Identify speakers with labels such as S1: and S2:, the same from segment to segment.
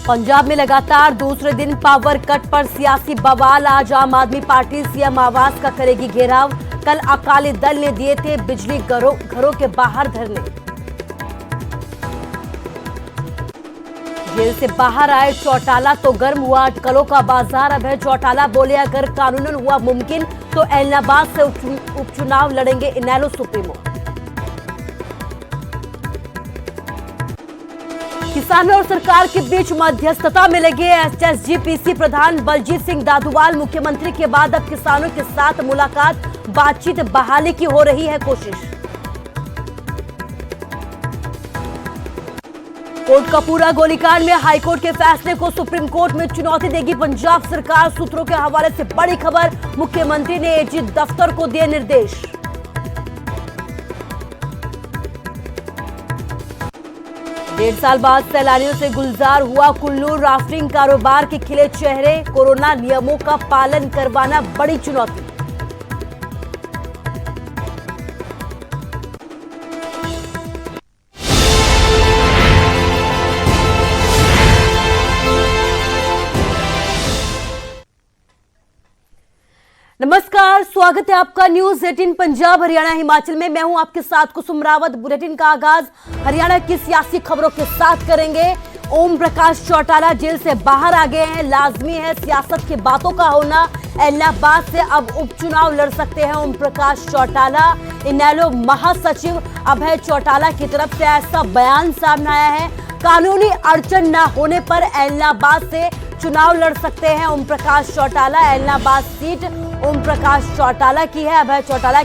S1: पंजाब में लगातार दूसरे दिन पावर कट पर सियासी बवाल। आज आम आदमी पार्टी सीएम आवास का करेगी घेराव। कल अकाली दल ने दिए थे बिजली घरों के बाहर धरने। जेल से बाहर आए चौटाला तो गर्म हुआ अटकलों का बाजार। अब है चौटाला बोले अगर कानूनन हुआ मुमकिन तो एलनाबाद से उपचुनाव लड़ेंगे इनेलो सुप्रीमो। किसानों और सरकार के बीच मध्यस्थता में लगे एसएसजीपीसी प्रधान बलजीत सिंह दादुवाल। मुख्यमंत्री के बाद अब किसानों के साथ मुलाकात, बातचीत बहाली की हो रही है कोशिश। कोटकपूरा गोलीकांड में हाईकोर्ट के फैसले को सुप्रीम कोर्ट में चुनौती देगी पंजाब सरकार। सूत्रों के हवाले से बड़ी खबर, मुख्यमंत्री ने एजी दफ्तर को दिए निर्देश। 1.5 साल बाद सैलानियों से गुलजार हुआ कुल्लू। राफ्टिंग कारोबार के खिले चेहरे, कोरोना नियमों का पालन करवाना बड़ी चुनौती। नमस्कार, स्वागत है आपका न्यूज 18 पंजाब हरियाणा हिमाचल में। मैं हूं आपके साथ कुसुम रावत। बुलेटिन का आगाज हरियाणा की सियासी खबरों के साथ करेंगे। ओम प्रकाश चौटाला जेल से बाहर आ गए हैं। लाजमी है सियासत की बातों का होना। एलनाबाद से अब उपचुनाव लड़ सकते हैं ओम प्रकाश चौटाला। इनेलो महासचिव अभय चौटाला की तरफ से ऐसा बयान सामने आया है। कानूनी अड़चन न होने पर एलनाबाद से चुनाव लड़ सकते हैं ओम प्रकाश चौटाला। एलनाबाद सीट ओम प्रकाश चौटाला की है। अभय चौटाला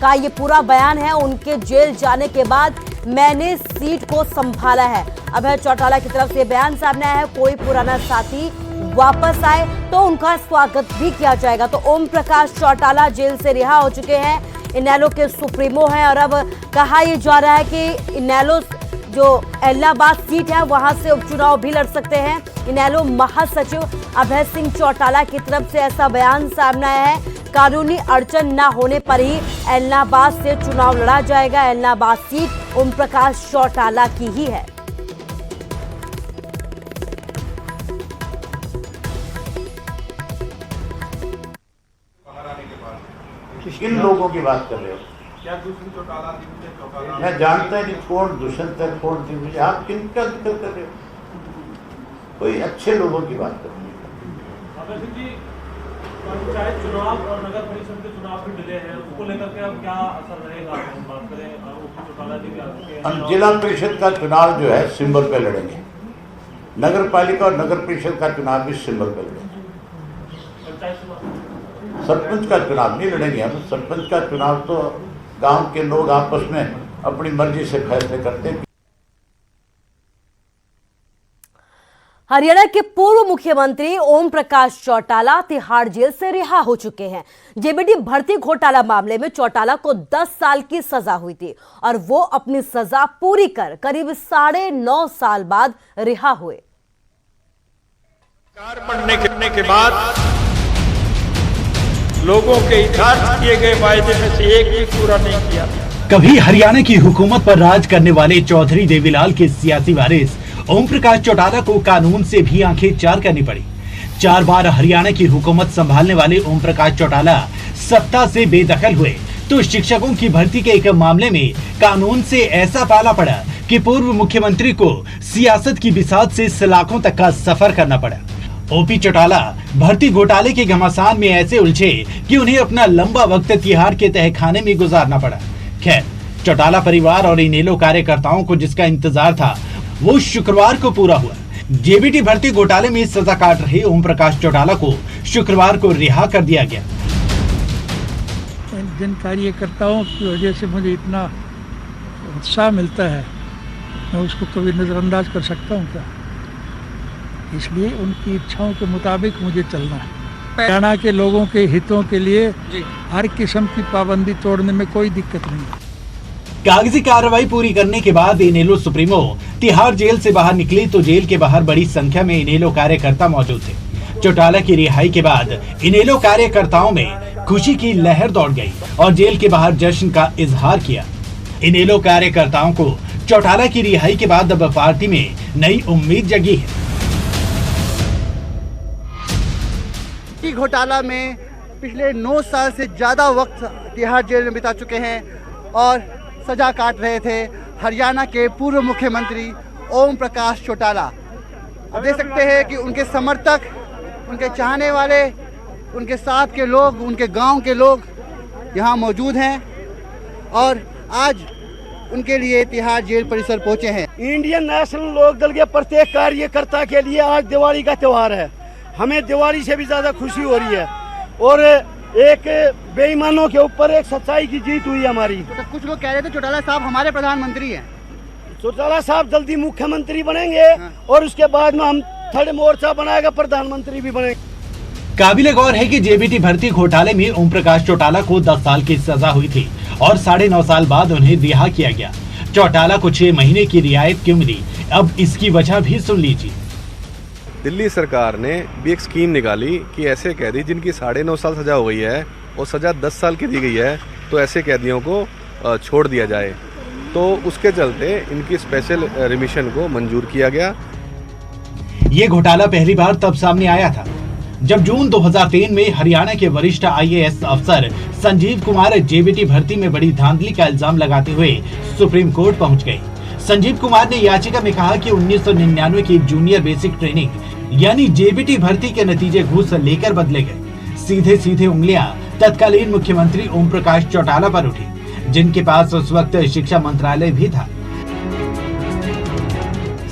S1: का ये पूरा बयान है। उनके जेल जाने के बाद मैंने सीट को संभाला है। अभय चौटाला की तरफ से बयान सामने आया है। कोई पुराना साथी वापस आए तो उनका स्वागत भी किया जाएगा। तो ओम प्रकाश चौटाला जेल से रिहा हो चुके हैं। इनेलो के सुप्रीमो हैं और अब कहा यह जा रहा है कि इनेलो जो एलनाबाद सीट है वहां से उपचुनाव भी लड़ सकते हैं। इनेलो महासचिव अभय सिंह चौटाला की तरफ से ऐसा बयान सामने आया है। कानूनी अड़चन न होने पर ही एलनाबाद से चुनाव लड़ा जाएगा। एलनाबाद सीट ओम प्रकाश चौटाला की ही है।
S2: किन लोगों की बात कर रहे हो? मैं जानता है कि कौन दुष्यंत है, कौन दिग्विजय। आप किन का जिक्र कर रहे हो? कोई अच्छे लोगों की बात कर रहे
S3: हो। पंचायत चुनाव और नगर परिषद के चुनाव भी डिले हैं, उसको लेकर के अब क्या असर रहेगा? बात करें
S2: हम जिला परिषद का चुनाव जो है सिंबल पे लड़ेंगे। नगर पालिका और नगर परिषद का चुनाव भी सिंबल पे लड़ेंगे। सरपंच का चुनाव नहीं लड़ेंगे हम। सरपंच का चुनाव तो गांव के लोग आपस में अपनी मर्जी से फैसले करते हैं।
S1: हरियाणा के पूर्व मुख्यमंत्री ओम प्रकाश चौटाला तिहाड़ जेल से रिहा हो चुके हैं। जेबीटी भर्ती घोटाला मामले में चौटाला को 10 साल की सजा हुई थी और वो अपनी सजा पूरी कर करीब 9.5 साल बाद रिहा हुए।
S4: सरकार बनने के बाद लोगों के यथार्थ किए गए वायदे में से एक भी पूरा नहीं किया।
S5: कभी हरियाणा की हुकूमत पर राज करने वाले चौधरी देवीलाल के सियासी वारिस ओम प्रकाश चौटाला को कानून से भी आंखें चार करनी पड़ी। 4 बार हरियाणा की हुकूमत संभालने वाले ओम प्रकाश चौटाला सत्ता से बेदखल हुए तो शिक्षकों की भर्ती के एक मामले में कानून से ऐसा पाला पड़ा कि पूर्व मुख्यमंत्री को सियासत की बिसात से सलाखों तक का सफर करना पड़ा। ओपी चौटाला भर्ती घोटाले के घमासान में ऐसे उलझे कि उन्हें अपना लंबा वक्त तिहाड़ के तहखाने में गुजारना पड़ा। खैर, चौटाला परिवार और इनेलो कार्यकर्ताओं को जिसका इंतजार था वो शुक्रवार को पूरा हुआ। जेबीटी भर्ती घोटाले में सजा काट रहे ओम प्रकाश चौटाला को शुक्रवार को रिहा कर दिया गया।
S6: जिन कार्यकर्ताओं की वजह से मुझे इतना उत्साह मिलता है, मैं उसको कभी नजरअंदाज कर सकता हूँ क्या? इसलिए उनकी इच्छाओं के मुताबिक मुझे चलना है। हरियाणा के लोगों के हितों के लिए हर किस्म की पाबंदी तोड़ने में कोई दिक्कत नहीं।
S5: कागजी कार्रवाई पूरी करने के बाद इनेलो सुप्रीमो तिहाड़ जेल से बाहर निकली तो जेल के बाहर बड़ी संख्या में इनेलो कार्यकर्ता मौजूद थे। चौटाला की रिहाई के बाद इनेलो कार्यकर्ताओं में खुशी की लहर दौड़ गई और जेल के बाहर जश्न का इजहार किया। इनेलो कार्यकर्ताओं को चौटाला की रिहाई के बाद अब पार्टी में नई उम्मीद जगी है।
S7: भर्ती घोटाला में पिछले 9 साल से ज़्यादा वक्त तिहाड़ जेल में बिता चुके हैं और सजा काट रहे थे हरियाणा के पूर्व मुख्यमंत्री ओम प्रकाश चौटाला। अब देख सकते हैं कि उनके समर्थक, उनके चाहने वाले, उनके साथ के लोग, उनके गांव के लोग यहाँ मौजूद हैं और आज उनके लिए तिहाड़ जेल परिसर पहुँचे हैं।
S8: इंडियन नेशनल लोक दल के प्रत्येक कार्यकर्ता के लिए आज दिवाली का त्यौहार है। हमें दिवाली से भी ज़्यादा खुशी हो रही है और एक बेईमानों के ऊपर एक सच्चाई की जीत हुई हमारी।
S7: तो कुछ लोग कह रहे थे चौटाला साहब हमारे प्रधानमंत्री हैं।
S8: चौटाला साहब जल्दी मुख्यमंत्री बनेंगे और उसके बाद में हम थर्ड मोर्चा बनाएगा, प्रधानमंत्री भी बनेंगे।
S5: काबिले गौर है कि जेबीटी भर्ती घोटाले में ओम प्रकाश चौटाला को 10 साल की सजा हुई थी और 9.5 साल बाद उन्हें रिहा किया गया। चौटाला को 6 महीने की रियायत क्यों मिली, अब इसकी वजह भी सुन लीजिए।
S9: दिल्ली सरकार ने भी एक स्कीम निकाली कि ऐसे कैदी जिनकी 9.5 साल सजा हो गई है और सजा 10 साल की दी गई है तो ऐसे कैदियों को छोड़ दिया जाए, तो उसके चलते इनकी स्पेशल रिमिशन को मंजूर किया गया।
S5: ये घोटाला पहली बार तब सामने आया था जब जून 2003 में हरियाणा के वरिष्ठ IAS अफसर संजीव कुमार जेबीटी भर्ती में बड़ी धांधली का इल्जाम लगाते हुए सुप्रीम कोर्ट पहुंच गए। संजीव कुमार ने याचिका में कहा कि 1999 की जूनियर बेसिक ट्रेनिंग यानी जेबीटी भर्ती के नतीजे घूस लेकर बदले गए। सीधे सीधे उंगलियां तत्कालीन मुख्यमंत्री ओम प्रकाश चौटाला पर उठी, जिनके पास उस वक्त शिक्षा मंत्रालय भी था।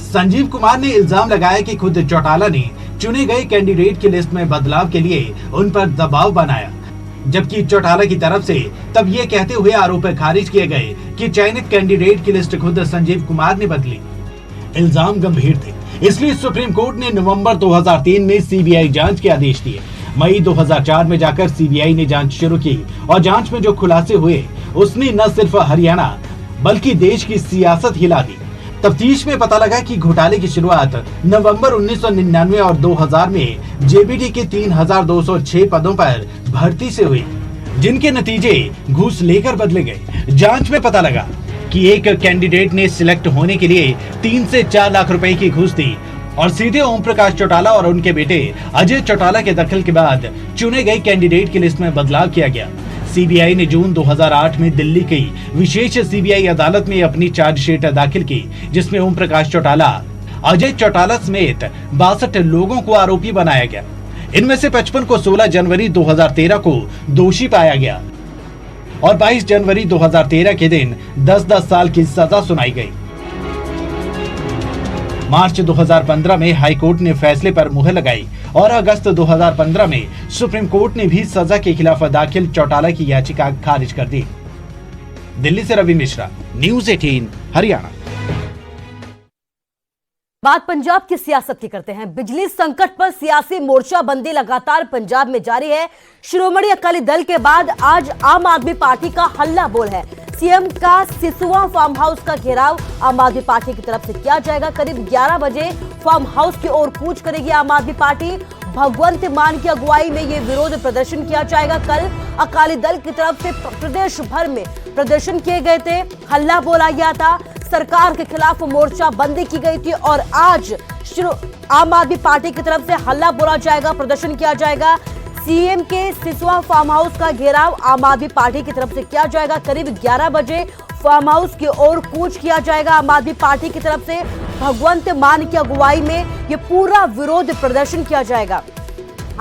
S5: संजीव कुमार ने इल्जाम लगाया कि खुद चौटाला ने चुने गए कैंडिडेट की लिस्ट में बदलाव के लिए उन पर दबाव बनाया, जबकि चौटाला की तरफ से तब ये कहते हुए आरोप खारिज किए गए कि चयनित कैंडिडेट की लिस्ट खुद संजीव कुमार ने बदली। इल्जाम गंभीर थे, इसलिए सुप्रीम कोर्ट ने नवंबर 2003 में CBI जांच के आदेश दिए। मई 2004 में जाकर CBI ने जांच शुरू की और जांच में जो खुलासे हुए उसने न सिर्फ हरियाणा बल्कि देश की सियासत हिला दी। तफ्तीश में पता लगा कि घोटाले की शुरुआत नवंबर 1999 और 2000 में जेबीटी के 3206 पदों पर भर्ती से हुई, जिनके नतीजे घूस लेकर बदले गए। जांच में पता लगा कि एक कैंडिडेट ने सिलेक्ट होने के लिए 3 से 4 लाख रुपए की घूस दी और सीधे ओम प्रकाश चौटाला और उनके बेटे अजय चौटाला के दखल के बाद चुने गए कैंडिडेट की लिस्ट में बदलाव किया गया। CBI ने जून 2008 में दिल्ली की विशेष CBI अदालत में अपनी चार्जशीट दाखिल की, जिसमें ओम प्रकाश चौटाला, अजय चौटाला समेत 62 लोगों को आरोपी बनाया गया। इनमें से 55 को 16 जनवरी 2013 को दोषी पाया गया और 22 जनवरी 2013 के दिन 10-10 साल की सजा सुनाई गई। मार्च 2015 में हाई कोर्ट ने फैसले पर मुहर लगाई और अगस्त 2015 में सुप्रीम कोर्ट ने भी सजा के खिलाफ दाखिल चौटाला की याचिका खारिज कर दी। दिल्ली से रवि मिश्रा, न्यूज़ 18 हरियाणा।
S1: बात पंजाब की सियासत की करते हैं। बिजली संकट पर सियासी मोर्चाबंदी लगातार पंजाब में जारी है। शिरोमणि अकाली दल के बाद आज आम आदमी पार्टी का हल्ला बोल है। सीएम का सिसुआ फार्म हाउस का घेराव आम आदमी पार्टी की तरफ से किया जाएगा। करीब 11 बजे फार्म हाउस की ओर कूच करेगी आम आदमी पार्टी। भगवंत मान की अगुवाई में ये विरोध प्रदर्शन किया जाएगा। कल अकाली दल की तरफ से प्रदेश भर में प्रदर्शन किए गए थे, हल्ला बोला गया था, सरकार के खिलाफ मोर्चाबंदी की गई थी और आज आम आदमी पार्टी की तरफ से हल्ला बोला जाएगा, प्रदर्शन किया जाएगा। सीएम के सिसुआ फार्म हाउस का घेराव आम आदमी पार्टी की तरफ से किया जाएगा। करीब 11 बजे फार्म हाउस की ओर कूच किया जाएगा आम आदमी पार्टी की तरफ से। भगवंत मान की अगुवाई में ये पूरा विरोध प्रदर्शन किया जाएगा।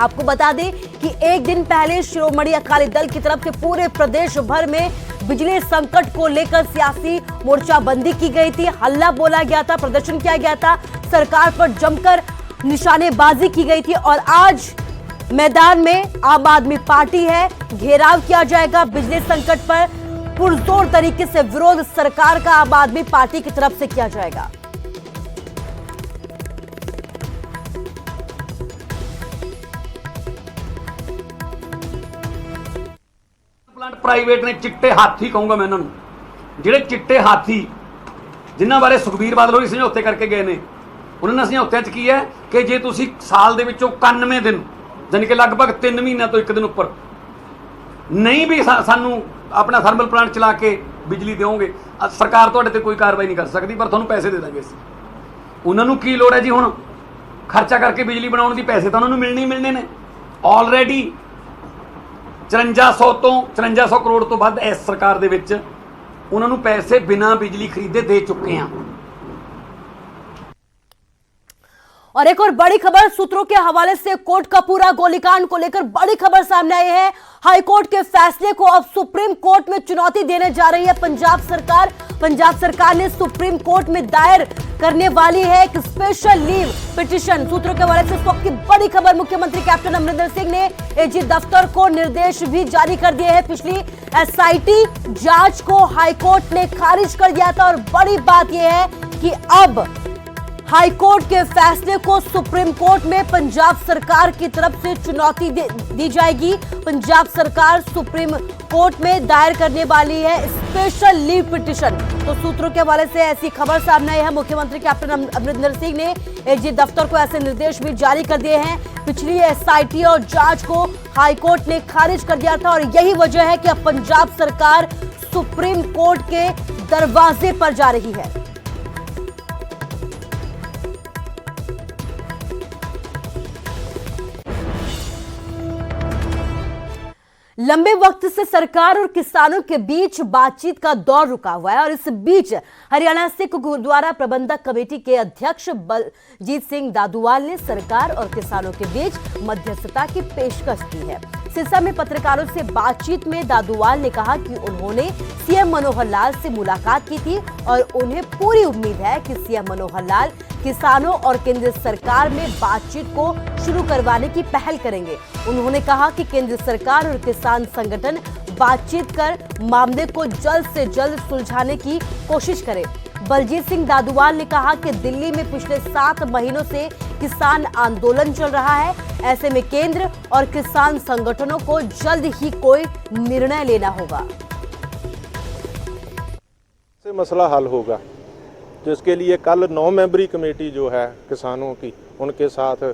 S1: आपको बता दें कि एक दिन पहले शिरोमणि अकाली दल की तरफ से पूरे प्रदेश भर में बिजली संकट को लेकर सियासी मोर्चाबंदी की गई थी, हल्ला बोला गया था, प्रदर्शन किया गया था, सरकार पर जमकर निशानेबाजी की गई थी और आज मैदान में आम आदमी पार्टी है। घेराव किया जाएगा बिजली संकट पर, पुरजोर तरीके से विरोध सरकार का आम आदमी पार्टी की तरफ से किया जाएगा।
S10: प्लांट प्राइवेट ने चिट्टे हाथी कहूंगा मैं इन्होंने, ਜਿਹੜੇ चिट्टे हाथी जिन्हां बारे सुखबीर बादल होरी समझौते करके गए ने, उन्होंने समझौते च की है कि जे तुसी साल दे विचों 91 दिन यानी कि लगभग 3 महीनों तो 1 दिन उपर नहीं भी सानू अपना थर्मल प्लांट चला के बिजली दोगे, सरकार तुहाडे ते कोई कार्रवाई नहीं कर सकती, पर तुहानू पैसे दे देंगे। उन्होंने की लोड़ है जी हुण खर्चा करके बिजली बनाउण दी, पैसे तो उन्होंने मिलने ही मिलने ने। ਆਲਰੇਡੀ 5400 ਕਰੋੜ ਤੋਂ ਵੱਧ ਇਸ ਸਰਕਾਰ ਦੇ ਵਿੱਚ ਉਹਨਾਂ ਨੂੰ ਪੈਸੇ ਬਿਨਾਂ ਬਿਜਲੀ ਖਰੀਦੇ ਦੇ ਚੁੱਕੇ ਆ।
S1: और एक और बड़ी खबर सूत्रों के हवाले से कोर्ट का पूरा गोलीकांड को लेकर बड़ी खबर सामने आई है। हाईकोर्ट के फैसले को अब सुप्रीम कोर्ट में चुनौती देने जा रही है पंजाब सरकार। पंजाब सरकार ने सुप्रीम कोर्ट में दायर करने वाली है एक स्पेशल लीव पिटीशन। सूत्रों के हवाले से इस वक्त की बड़ी खबर, मुख्यमंत्री कैप्टन अमरिंदर सिंह ने एजी दफ्तर को निर्देश भी जारी कर दिए हैं। पिछली एसआईटी जांच को हाईकोर्ट ने खारिज कर दिया था और बड़ी बात यह है कि अब हाईकोर्ट के फैसले को सुप्रीम कोर्ट में पंजाब सरकार की तरफ से चुनौती दी जाएगी। पंजाब सरकार सुप्रीम कोर्ट में दायर करने वाली है स्पेशल लीव पिटीशन। तो सूत्रों के हवाले से ऐसी खबर सामने आई है। मुख्यमंत्री कैप्टन अमरिंदर सिंह ने एजी दफ्तर को ऐसे निर्देश भी जारी कर दिए हैं। पिछली एसआईटी और जांच को हाईकोर्ट ने खारिज कर दिया था और यही वजह है कि अब पंजाब सरकार सुप्रीम कोर्ट के दरवाजे पर जा रही है। लंबे वक्त से सरकार और किसानों के बीच बातचीत का दौर रुका हुआ है और इस बीच हरियाणा सिख गुरुद्वारा प्रबंधक कमेटी के अध्यक्ष बलजीत सिंह दादूवाल ने सरकार और किसानों के बीच मध्यस्थता की पेशकश की है। सिरसा में पत्रकारों से बातचीत में दादूवाल ने कहा कि उन्होंने सीएम मनोहर लाल से मुलाकात की थी और उन्हें पूरी उम्मीद है कि सीएम मनोहर लाल किसानों और केंद्र सरकार में बातचीत को शुरू करवाने की पहल करेंगे। उन्होंने कहा कि केंद्र सरकार और किसान संगठन बातचीत कर मामले को जल्द से जल्द सुलझाने की कोशिश करें। बलजीत सिंह दादूवाल ने कहा कि दिल्ली में पिछले 7 महीनों से किसान आंदोलन चल रहा है। ऐसे में केंद्र और किसान संगठनों को जल्द ही कोई निर्णय लेना होगा।
S11: से मसला हल होगा, जिसके लिए कल 9 मेंबरी कमेटी जो है किसानों की, उनके साथ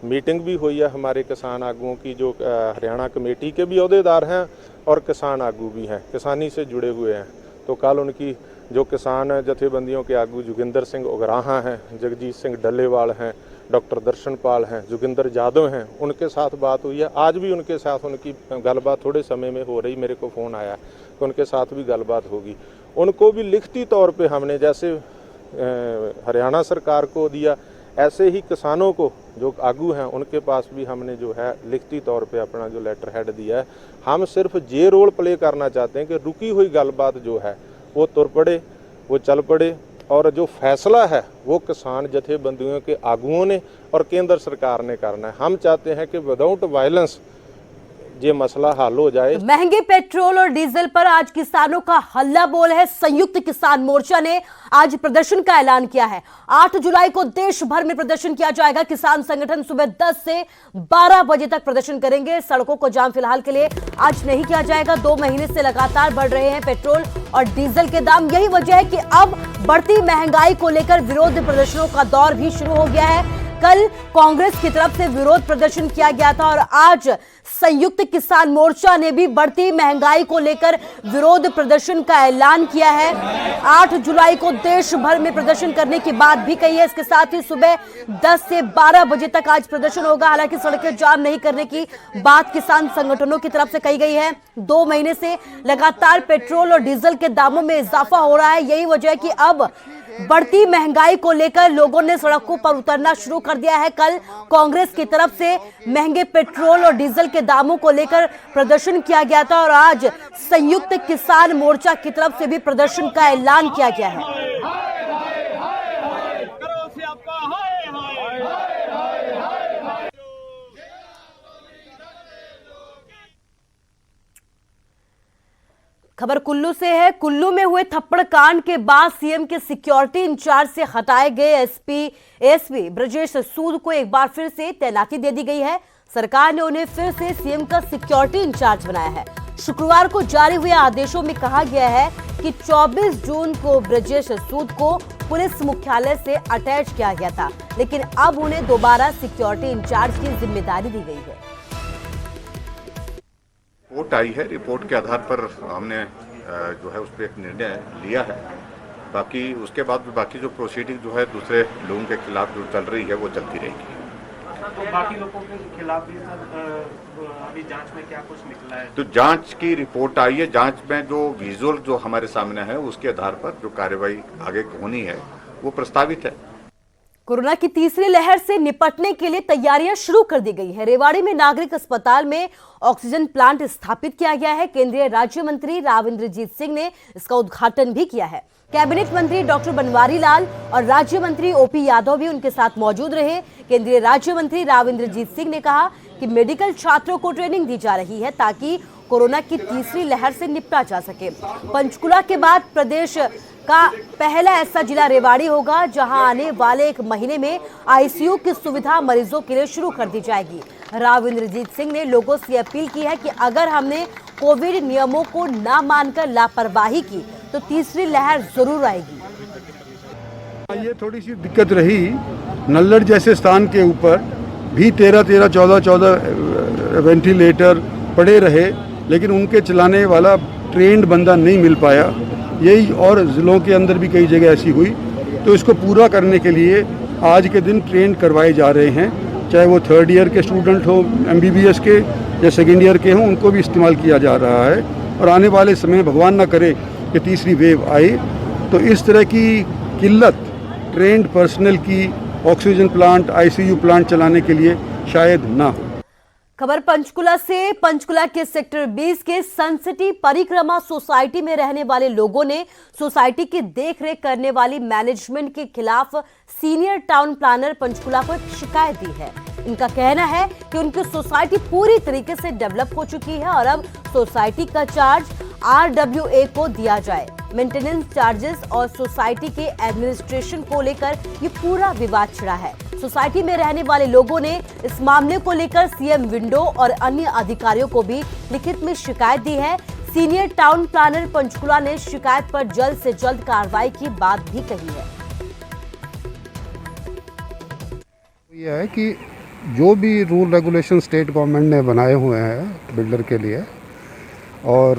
S11: मीटिंग भी हुई है हमारे किसान आगुओं की, जो हरियाणा कमेटी के भी अहदेदार हैं और किसान आगू भी हैं, किसानी से जुड़े हुए हैं। तो कल उनकी जो किसान जथेबंदियों के आगू जोगिंदर सिंह उगराहा हैं, जगजीत सिंह डल्लेवाल हैं, डॉक्टर दर्शनपाल हैं, जोगिंदर यादव हैं, उनके साथ बात हुई है। आज भी उनके साथ उनकी गलबात थोड़े समय में हो रही, मेरे को फ़ोन आया कि उनके साथ भी गलबात होगी। उनको भी लिखती तौर पे हमने जैसे हरियाणा सरकार को दिया, ऐसे ही किसानों को जो आगू हैं उनके पास भी हमने जो है लिखती तौर पे अपना जो लेटर हेड दिया है। हम सिर्फ ये रोल प्ले करना चाहते हैं कि रुकी हुई गलबात जो है वो तुर पड़े, वो चल पड़े और जो फैसला है वो किसान जथेबंदियों के आगुओं ने और केंद्र सरकार ने करना है। हम चाहते हैं कि विदाउट वायलेंस ये मसला हल हो जाए।
S1: महंगे पेट्रोल और डीजल पर आज किसानों का हल्ला बोल है। संयुक्त किसान मोर्चा ने आज प्रदर्शन का ऐलान किया है। 8 जुलाई को देश भर में प्रदर्शन किया जाएगा। किसान संगठन सुबह 10 से 12 बजे तक प्रदर्शन करेंगे। सड़कों को जाम फिलहाल के लिए आज नहीं किया जाएगा। 2 महीने से लगातार बढ़ रहे हैं पेट्रोल और डीजल के दाम। यही वजह है कि अब बढ़ती महंगाई को लेकर विरोध प्रदर्शनों का दौर भी शुरू हो गया है। कल कांग्रेस की तरफ से विरोध प्रदर्शन किया गया था और आज संयुक्त किसान मोर्चा ने भी बढ़ती महंगाई को लेकर विरोध प्रदर्शन का ऐलान किया है। 8 जुलाई को देश भर में प्रदर्शन करने की बात भी कही है। इसके साथ ही सुबह 10 से 12 बजे तक आज प्रदर्शन होगा। हालांकि सड़कें जाम नहीं करने की बात किसान संगठनों की तरफ से कही गई है। 2 महीने से लगातार पेट्रोल और डीजल के दामों में इजाफा हो रहा है। यही वजह है कि अब बढ़ती महंगाई को लेकर लोगों ने सड़कों पर उतरना शुरू कर दिया है। कल कांग्रेस की तरफ से महंगे पेट्रोल और डीजल के दामों को लेकर प्रदर्शन किया गया था और आज संयुक्त किसान मोर्चा की तरफ से भी प्रदर्शन का ऐलान किया गया है। खबर कुल्लू से है। कुल्लू में हुए थप्पड़ कांड के बाद सीएम के सिक्योरिटी इंचार्ज से हटाए गए एसपी ब्रजेश सूद को एक बार फिर से तैनाती दे दी गई है। सरकार ने उन्हें फिर से सीएम का सिक्योरिटी इंचार्ज बनाया है। शुक्रवार को जारी हुए आदेशों में कहा गया है कि 24 जून को ब्रजेश सूद को पुलिस मुख्यालय से अटैच किया गया था, लेकिन अब उन्हें दोबारा सिक्योरिटी इंचार्ज की जिम्मेदारी दी गई है।
S12: रिपोर्ट आई है, रिपोर्ट के आधार पर हमने जो है उस पर एक निर्णय लिया है। बाकी उसके बाद बाकी जो प्रोसीडिंग जो है दूसरे लोगों के खिलाफ जो चल रही है वो चलती रहेगी।
S3: तो बाकी लोगों के खिलाफ भी अभी जांच में क्या कुछ निकला है?
S12: तो जांच की रिपोर्ट आई है, जांच में जो विजुअल जो हमारे सामने है उसके आधार पर जो कार्रवाई आगे होनी है वो प्रस्तावित है।
S1: कोरोना की तीसरी लहर से निपटने के लिए तैयारियां शुरू कर दी गई है। रेवाड़ी में नागरिक अस्पताल में ऑक्सीजन प्लांट स्थापित किया गया है। केंद्रीय राज्य मंत्री राव इंद्रजीत सिंह ने इसका उद्घाटन भी किया है। कैबिनेट मंत्री डॉक्टर बनवारी लाल और राज्य मंत्री ओपी यादव भी उनके साथ मौजूद रहे। केंद्रीय राज्य मंत्री राव इंद्रजीत सिंह ने कहा कि मेडिकल छात्रों को ट्रेनिंग दी जा रही है ताकि कोरोना की तीसरी लहर से निपटा जा सके। पंचकुला के बाद प्रदेश का पहला ऐसा जिला रेवाड़ी होगा जहां आने वाले एक महीने में आईसीयू की सुविधा मरीजों के लिए शुरू कर दी जाएगी। राव इंद्रजीत सिंह ने लोगों से अपील की है कि अगर हमने कोविड नियमों को ना मानकर लापरवाही की तो तीसरी लहर जरूर आएगी।
S13: ये थोड़ी सी दिक्कत रही, नल्लड़ जैसे स्थान के ऊपर भी 13-13, 14-14 वेंटिलेटर पड़े रहे, लेकिन उनके चलाने वाला ट्रेंड बंदा नहीं मिल पाया। यही और ज़िलों के अंदर भी कई जगह ऐसी हुई। तो इसको पूरा करने के लिए आज के दिन ट्रेन करवाए जा रहे हैं, चाहे वो 3rd ईयर के स्टूडेंट हो MBBS के या 2nd ईयर के हों, उनको भी इस्तेमाल किया जा रहा है। और आने वाले समय भगवान ना करे कि तीसरी वेव आए तो इस तरह की किल्लत ट्रेंड पर्सनल की ऑक्सीजन प्लांट, ICU प्लांट चलाने के लिए शायद ना हो।
S1: खबर पंचकुला से। पंचकुला के सेक्टर 20 के सनसिटी परिक्रमा सोसाइटी में रहने वाले लोगों ने सोसाइटी की देखरेख करने वाली मैनेजमेंट के खिलाफ सीनियर टाउन प्लानर पंचकुला को एक शिकायत दी है। इनका कहना है कि उनकी सोसाइटी पूरी तरीके से डेवलप हो चुकी है और अब सोसाइटी का चार्ज RWA को दिया जाए। मेंटेनेंस चार्जेस और सोसाइटी के एडमिनिस्ट्रेशन को लेकर ये पूरा विवाद छिड़ा है। सोसाइटी में रहने वाले लोगों ने इस मामले को लेकर CM विंडो और अन्य अधिकारियों को भी लिखित में शिकायत दी है। सीनियर टाउन प्लानर पंचकुला ने शिकायत पर जल्द से जल्द कार्रवाई की बात भी कही है।
S13: यह है कि जो भी रूल रेगुलेशन स्टेट गवर्नमेंट ने बनाए हुए हैं बिल्डर के लिए और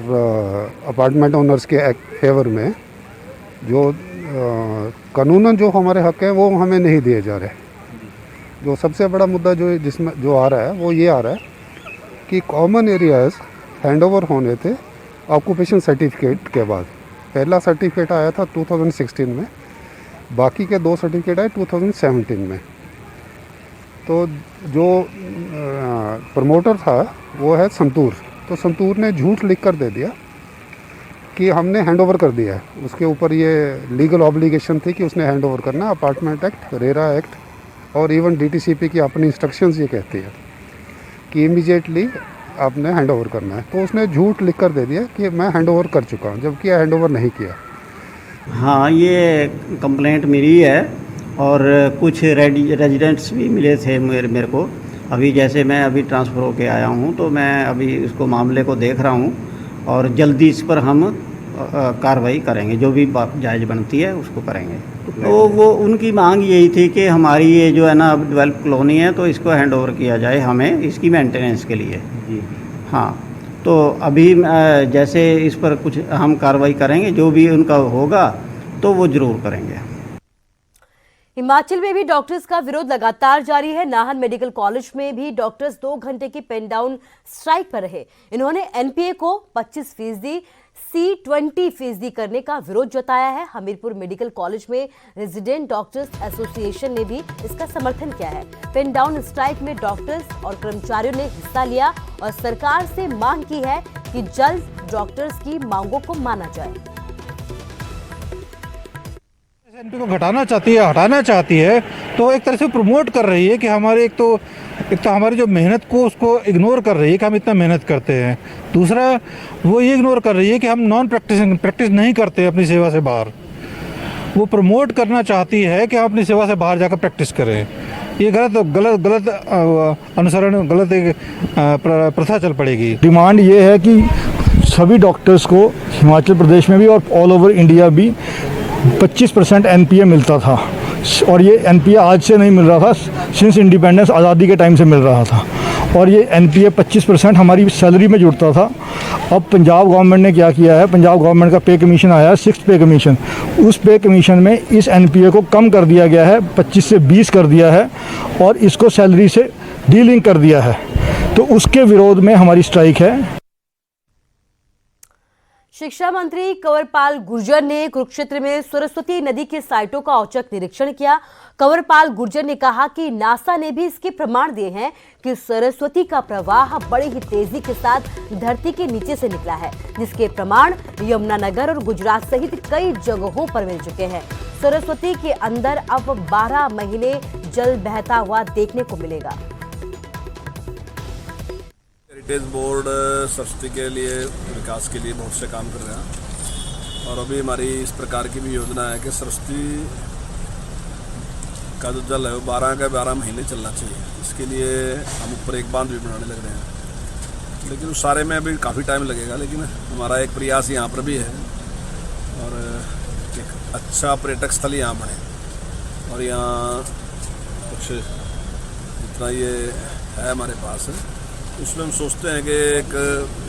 S13: अपार्टमेंट ओनर्स के फेवर में, जो कानूनन जो हमारे हक हैं वो हमें नहीं दिए जा रहे। जो सबसे बड़ा मुद्दा जो आ रहा है वो ये आ रहा है कि कॉमन एरियाज हैंडओवर होने थे ऑक्यूपेशन सर्टिफिकेट के बाद। पहला सर्टिफिकेट आया था 2016 में, बाकी के 2 सर्टिफिकेट आए 2017 में। तो जो प्रमोटर था वो है संतूर, तो संतूर ने झूठ लिख कर दे दिया कि हमने हैंडओवर कर दिया है। उसके ऊपर ये लीगल ऑब्लिगेशन थी कि उसने हैंडओवर करना। अपार्टमेंट एक्ट, रेरा एक्ट और इवन DTCP की अपनी इंस्ट्रक्शंस ये कहती है कि इमीडिएटली आपने हैंडओवर करना है। तो उसने झूठ लिख कर दे दिया कि मैं हैंडओवर कर चुका हूँ, जबकि हैंडओवर नहीं किया।
S14: हाँ, ये कंप्लेंट मेरी है और कुछ रेजिडेंट्स भी मिले थे मेरे को। अभी जैसे मैं अभी ट्रांसफ़र होके आया हूँ तो मैं अभी इसको मामले को देख रहा हूँ और जल्दी इस पर हम कार्रवाई करेंगे, जो भी जायज़ बनती है उसको करेंगे। तो वो उनकी मांग यही थी कि हमारी ये जो है ना अब डेवलप कॉलोनी है तो इसको हैंडओवर किया जाए हमें, इसकी मेंटेनेंस के लिए। हाँ, तो अभी जैसे इस पर कुछ हम कार्रवाई करेंगे, जो भी उनका होगा तो वो ज़रूर करेंगे।
S1: हिमाचल में भी डॉक्टर्स का विरोध लगातार जारी है। नाहन मेडिकल कॉलेज में भी डॉक्टर्स 2 घंटे की पेन डाउन स्ट्राइक पर रहे। इन्होंने NPA को 25%, C20% करने का विरोध जताया है। हमीरपुर मेडिकल कॉलेज में रेजिडेंट डॉक्टर्स एसोसिएशन ने भी इसका समर्थन किया है। पेन डाउन स्ट्राइक में डॉक्टर्स और कर्मचारियों ने हिस्सा लिया और सरकार से मांग की है कि जल्द डॉक्टर्स की मांगों को माना जाए।
S6: NPA को हटाना चाहती है तो एक तरह से प्रमोट कर रही है कि हमारे एक तो हमारी जो मेहनत को उसको इग्नोर कर रही है कि हम इतना मेहनत करते हैं। दूसरा वो ये इग्नोर कर रही है कि हम नॉन प्रैक्टिस नहीं करते अपनी सेवा से बाहर। वो प्रमोट करना चाहती है कि हम अपनी सेवा से बाहर जाकर प्रैक्टिस करें। ये गलत अनुसरण, गलत एक प्रथा चल पड़ेगी।
S15: डिमांड ये है कि सभी डॉक्टर्स को हिमाचल प्रदेश में भी और ऑल ओवर इंडिया भी 25% NPA मिलता था और ये NPA आज से नहीं मिल रहा था, सिंस इंडिपेंडेंस आज़ादी के टाइम से मिल रहा था। और ये NPA 25% हमारी सैलरी में जुड़ता था। अब पंजाब गवर्नमेंट ने क्या किया है, पंजाब गवर्नमेंट का पे कमीशन आया है, 6th पे कमीशन। उस पे कमीशन में इस NPA को कम कर दिया गया है, 25 से 20 कर दिया है और इसको सैलरी से डीलिंक कर दिया है। तो उसके विरोध में हमारी स्ट्राइक है।
S1: शिक्षा मंत्री कंवरपाल गुर्जर ने कुरुक्षेत्र में सरस्वती नदी के साइटों का औचक निरीक्षण किया। कंवरपाल गुर्जर ने कहा कि नासा ने भी इसके प्रमाण दिए हैं कि सरस्वती का प्रवाह बड़ी ही तेजी के साथ धरती के नीचे से निकला है, जिसके प्रमाण यमुनानगर और गुजरात सहित कई जगहों पर मिल चुके हैं। सरस्वती के अंदर अब 12 महीने जल बहता हुआ देखने को मिलेगा।
S9: हेरिटेज बोर्ड सरस्वती के लिए विकास के लिए बहुत से काम कर रहे हैं और अभी हमारी इस प्रकार की भी योजना है कि सरस्वती का जो जल है वो 12 के 12 महीने चलना चाहिए। इसके लिए हम ऊपर एक बांध भी बनाने लग रहे हैं, लेकिन उस सारे में अभी काफ़ी टाइम लगेगा। लेकिन हमारा एक प्रयास यहाँ पर भी है और एक अच्छा पर्यटक स्थल यहाँ बने और यहाँ कुछ जितना ये है हमारे पास उसमें हम सोचते हैं कि एक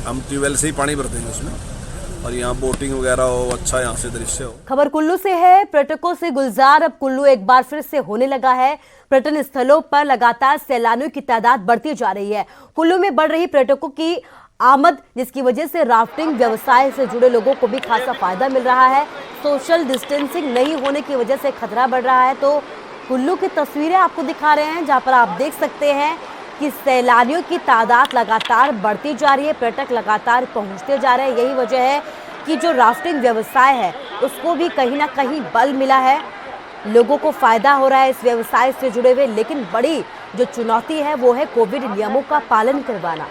S9: हम ट्यूबवेल से ही पानी भर देंगे उसमें और यहाँ बोटिंग वगैरह हो, अच्छा यहाँ से दृश्य हो।
S1: खबर कुल्लू से है। पर्यटकों से गुलजार अब कुल्लू एक बार फिर से होने लगा है। पर्यटन स्थलों पर लगातार सैलानियों की तादाद बढ़ती जा रही है। कुल्लू में बढ़ रही पर्यटकों की आमद, जिसकी वजह से राफ्टिंग व्यवसाय से जुड़े लोगों को भी खासा फायदा मिल रहा है। सोशल डिस्टेंसिंग नहीं होने की वजह से खतरा बढ़ रहा है। तो कुल्लू की तस्वीरें आपको दिखा रहे हैं, जहां पर आप देख सकते हैं कि सैलानियों की तादाद लगातार बढ़ती जा रही है, पर्यटक लगातार पहुंचते जा रहे हैं। यही वजह है कि जो राफ्टिंग व्यवसाय है उसको भी कहीं ना कहीं बल मिला है, लोगों को फायदा हो रहा है इस व्यवसाय से जुड़े हुए। लेकिन बड़ी जो चुनौती है वो है कोविड नियमों का पालन करवाना।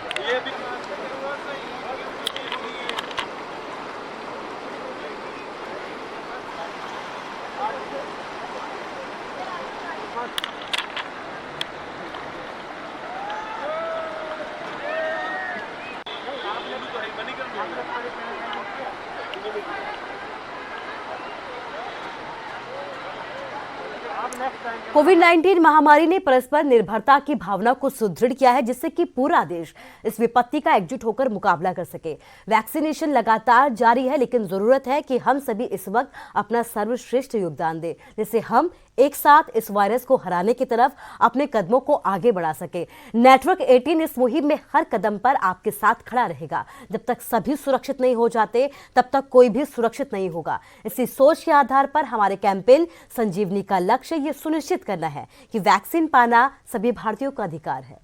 S1: कोविड-19 महामारी ने परस्पर निर्भरता की भावना को सुदृढ़ किया है, जिससे कि पूरा देश इस विपत्ति का एकजुट होकर मुकाबला कर सके। वैक्सीनेशन लगातार जारी है, लेकिन जरूरत है कि हम सभी इस वक्त अपना सर्वश्रेष्ठ योगदान दें, जिससे हम एक साथ इस वायरस को हराने की तरफ अपने कदमों को आगे बढ़ा सके। नेटवर्क 18 इस मुहिम में हर कदम पर आपके साथ खड़ा रहेगा। जब तक सभी सुरक्षित नहीं हो जाते, तब तक कोई भी सुरक्षित नहीं होगा। इसी सोच के आधार पर हमारे कैंपेन संजीवनी का लक्ष्य ये सुनिश्चित करना है कि वैक्सीन पाना सभी भारतीयों का अधिकार है।